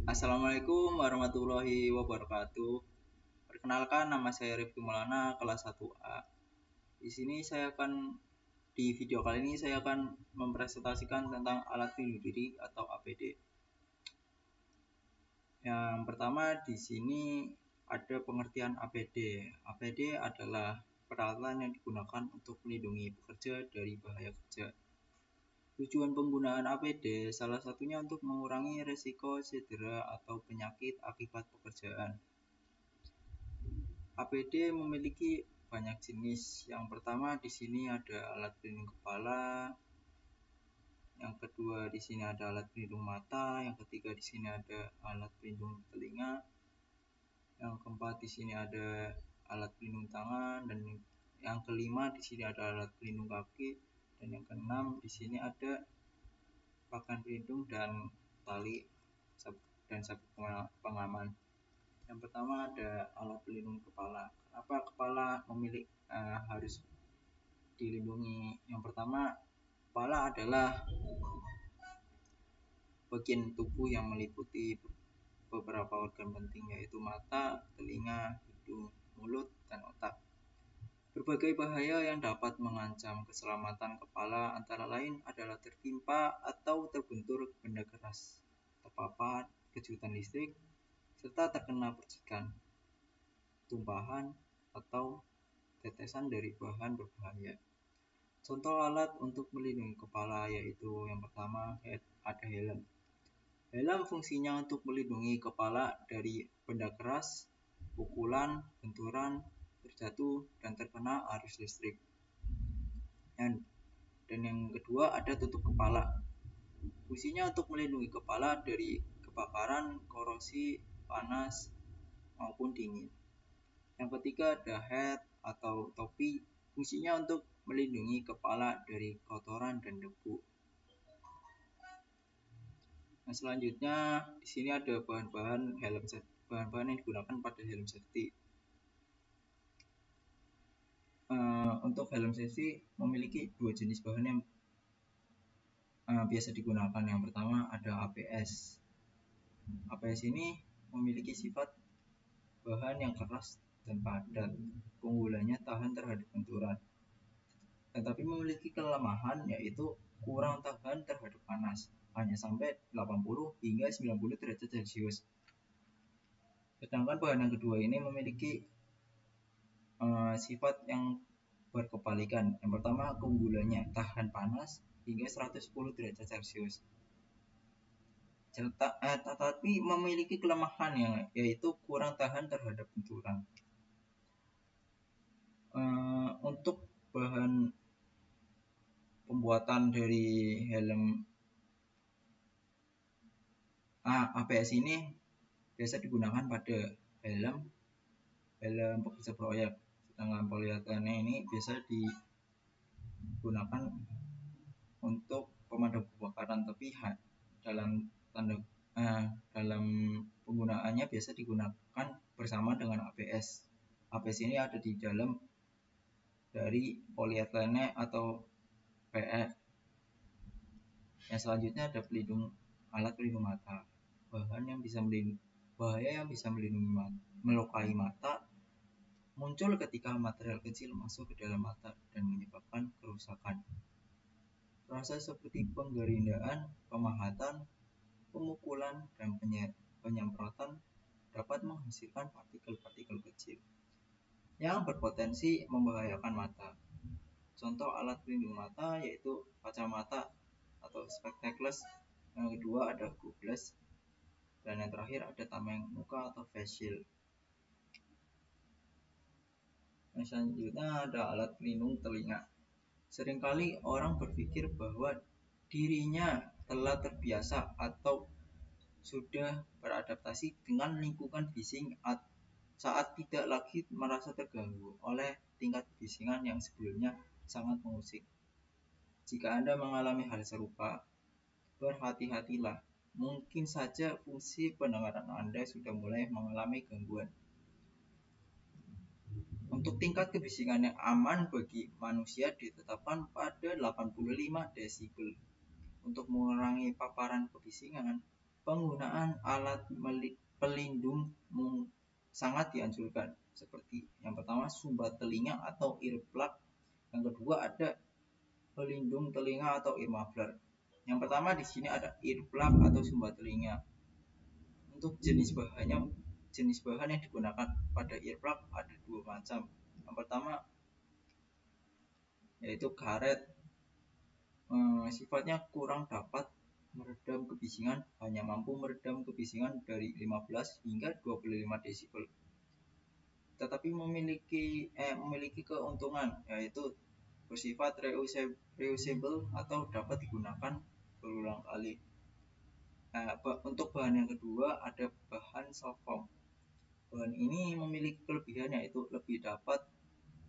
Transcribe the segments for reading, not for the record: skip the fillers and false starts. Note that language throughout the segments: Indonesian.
Assalamualaikum warahmatullahi wabarakatuh. Perkenalkan, nama saya Rifki Maulana, kelas 1A. Di video kali ini saya akan mempresentasikan tentang alat pelindung diri atau APD. Yang pertama di sini ada pengertian APD. APD adalah peralatan yang digunakan untuk melindungi pekerja dari bahaya kerja. Tujuan penggunaan APD salah satunya untuk mengurangi risiko cedera atau penyakit akibat pekerjaan. APD memiliki banyak jenis. Yang pertama di sini ada alat pelindung kepala, yang kedua di sini ada alat pelindung mata, yang ketiga di sini ada alat pelindung telinga, yang keempat di sini ada alat pelindung tangan, dan yang kelima di sini ada alat pelindung kaki, dan yang keenam di sini ada pakaian pelindung dan tali dan sabuk pengaman. Yang pertama ada alat pelindung kepala. Kenapa kepala harus dilindungi? Yang pertama, kepala adalah bagian tubuh yang meliputi beberapa organ penting, yaitu mata, telinga, hidung, mulut, dan otak. Berbagai bahaya yang dapat mengancam keselamatan kepala antara lain adalah tertimpa atau terbentur benda keras, terpapar kejutan listrik, serta terkena percikan, tumpahan, atau tetesan dari bahan berbahaya. Contoh alat untuk melindungi kepala yaitu yang pertama ada helm. Helm fungsinya untuk melindungi kepala dari benda keras, pukulan, benturan, terjatuh, dan terkena arus listrik. Dan yang kedua ada tutup kepala. Fungsinya untuk melindungi kepala dari kebakaran, korosi, panas, maupun dingin. Yang ketiga ada hat atau topi. Fungsinya untuk melindungi kepala dari kotoran dan debu. Nah, selanjutnya di sini ada bahan-bahan yang digunakan pada helm safety. Untuk helm safety memiliki dua jenis bahan yang biasa digunakan. Yang pertama ada ABS. ABS ini memiliki sifat bahan yang keras dan padat. Keunggulannya tahan terhadap benturan. Tetapi memiliki kelemahan yaitu kurang tahan terhadap panas, hanya sampai 80 hingga 90 derajat Celcius. Sedangkan bahan yang kedua ini memiliki sifat yang berkebalikan. Yang pertama keunggulannya tahan panas hingga 110 derajat Celcius. Tetapi memiliki kelemahan yaitu kurang tahan terhadap benturan. Untuk bahan pembuatan dari helm ABS ini biasa digunakan pada helm pekerja proyek. Sedangkan polietilene ini biasa digunakan untuk pemadam kebakaran, tapi dalam penggunaannya biasa digunakan bersama dengan ABS. ABS ini ada di dalam dari polietilene atau PE. Yang selanjutnya ada alat pelindung mata. Bahaya yang bisa melukai mata muncul ketika material kecil masuk ke dalam mata dan menyebabkan kerusakan. Proses seperti penggerindaan, pemahatan, pemukulan, dan penyemprotan dapat menghasilkan partikel-partikel kecil yang berpotensi membahayakan mata. Contoh alat pelindung mata yaitu kacamata atau spectacles, yang kedua ada goggles, dan yang terakhir ada tameng muka atau face shield. Yang selanjutnya ada alat pelindung telinga. Seringkali orang berpikir bahwa dirinya telah terbiasa atau sudah beradaptasi dengan lingkungan bising saat tidak lagi merasa terganggu oleh tingkat kebisingan yang sebelumnya sangat mengusik. Jika Anda mengalami hal serupa, berhati-hatilah. Mungkin saja fungsi pendengaran Anda sudah mulai mengalami gangguan. Untuk tingkat kebisingan yang aman bagi manusia ditetapkan pada 85 desibel. Untuk mengurangi paparan kebisingan, Penggunaan alat pelindung sangat dianjurkan, seperti yang pertama sumbat telinga atau earplug, yang kedua ada pelindung telinga atau ear muffler. Yang pertama di sini ada earplug atau sumbat telinga. Untuk jenis bahan yang digunakan pada earplug ada dua macam. Yang pertama yaitu karet, sifatnya kurang dapat meredam kebisingan, hanya mampu meredam kebisingan dari 15 hingga 25 desibel. Tetapi memiliki keuntungan, yaitu bersifat reusable atau dapat digunakan berulang kali. Untuk bahan yang kedua ada bahan soft foam. Bahan ini memiliki kelebihan, yaitu lebih dapat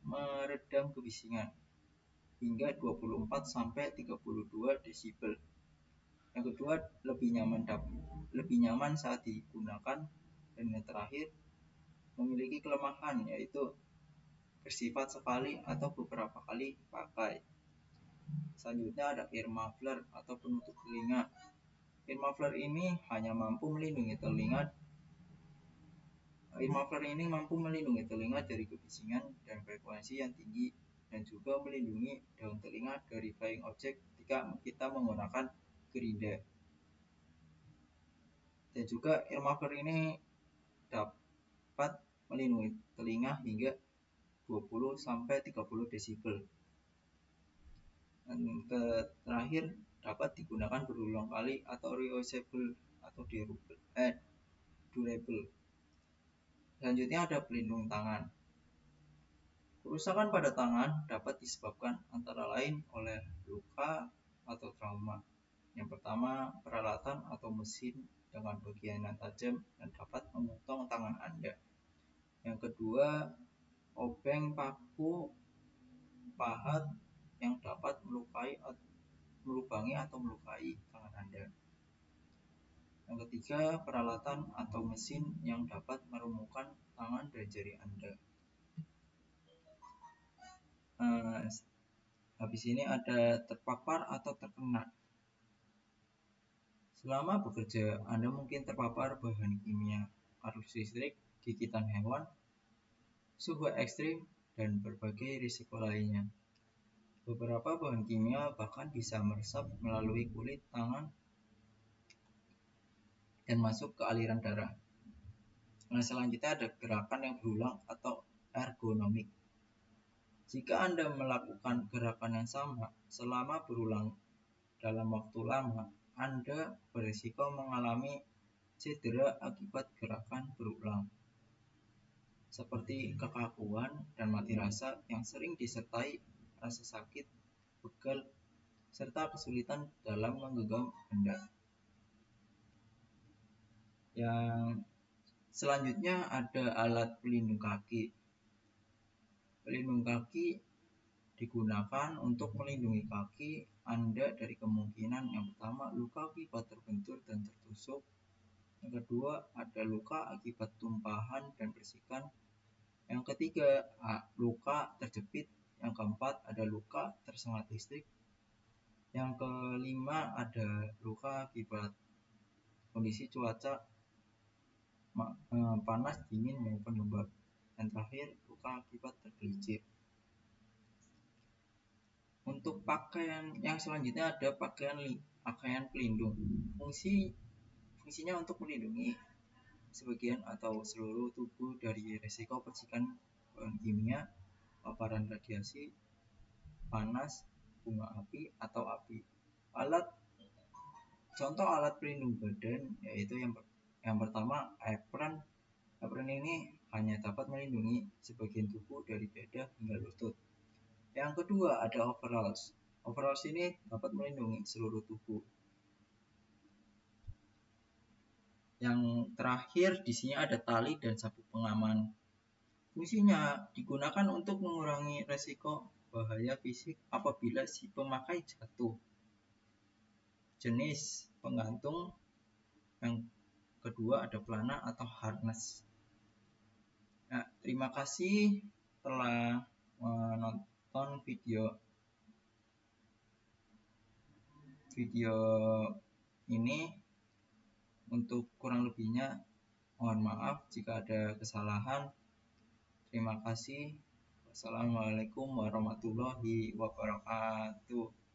meredam kebisingan hingga 24 sampai 32 desibel. Yang kedua lebih nyaman saat digunakan, dan yang terakhir memiliki kelemahan, yaitu bersifat sekali atau beberapa kali pakai. Selanjutnya ada ear muffler atau penutup telinga. Ear muffler ini mampu melindungi telinga dari kebisingan dan frekuensi yang tinggi, dan juga melindungi daun telinga dari flying object ketika kita menggunakan gerinda. Dan juga ear muffler ini dapat melindungi telinga hingga 20 sampai 30 desibel. Dan terakhir dapat digunakan berulang kali atau reusable atau durable. Selanjutnya ada pelindung tangan. Kerusakan pada tangan dapat disebabkan antara lain oleh luka atau trauma. Yang pertama, peralatan atau mesin dengan bagian yang tajam dan dapat memotong tangan Anda. Yang kedua, obeng, paku, pahat yang dapat melubangi atau melukai tangan Anda. Yang ketiga, peralatan atau mesin yang dapat merumukkan tangan dan jari Anda. Habis ini ada terpapar atau terkena. Selama bekerja, Anda mungkin terpapar bahan kimia, arus listrik, gigitan hewan, suhu ekstrim, dan berbagai risiko lainnya. Beberapa bahan kimia bahkan bisa meresap melalui kulit tangan dan masuk ke aliran darah. Selanjutnya ada gerakan yang berulang atau ergonomik. Jika Anda melakukan gerakan yang sama selama berulang dalam waktu lama, Anda berisiko mengalami cedera akibat gerakan berulang, seperti kekakuan dan mati rasa yang sering disertai rasa sakit, pegal, serta kesulitan dalam menggenggam benda. Yang selanjutnya ada alat pelindung kaki. Pelindung kaki digunakan untuk melindungi kaki Anda dari kemungkinan yang pertama luka akibat terbentur dan tertusuk. Yang kedua ada luka akibat tumpahan dan percikan. Yang ketiga luka terjepit. Yang keempat ada luka tersengat listrik. Yang kelima ada luka akibat kondisi cuaca panas, dingin maupun lembab. Dan terakhir luka akibat tergelincir. Untuk pakaian yang selanjutnya ada pakaian pelindung. Fungsinya untuk melindungi sebagian atau seluruh tubuh dari risiko percikan bahan kimia, paparan radiasi, panas, bunga api, atau api. Contoh alat pelindung badan yaitu yang pertama apron. Apron ini hanya dapat melindungi sebagian tubuh dari dada hingga lutut. Yang kedua ada overalls. Overalls ini dapat melindungi seluruh tubuh. Yang terakhir di sini ada tali dan sabuk pengaman. Fungsinya digunakan untuk mengurangi resiko bahaya fisik apabila si pemakai jatuh. Jenis penggantung yang kedua ada pelana atau harness. Nah, terima kasih telah menonton video ini. Untuk kurang lebihnya mohon maaf jika ada kesalahan. Terima kasih. Wassalamualaikum warahmatullahi wabarakatuh.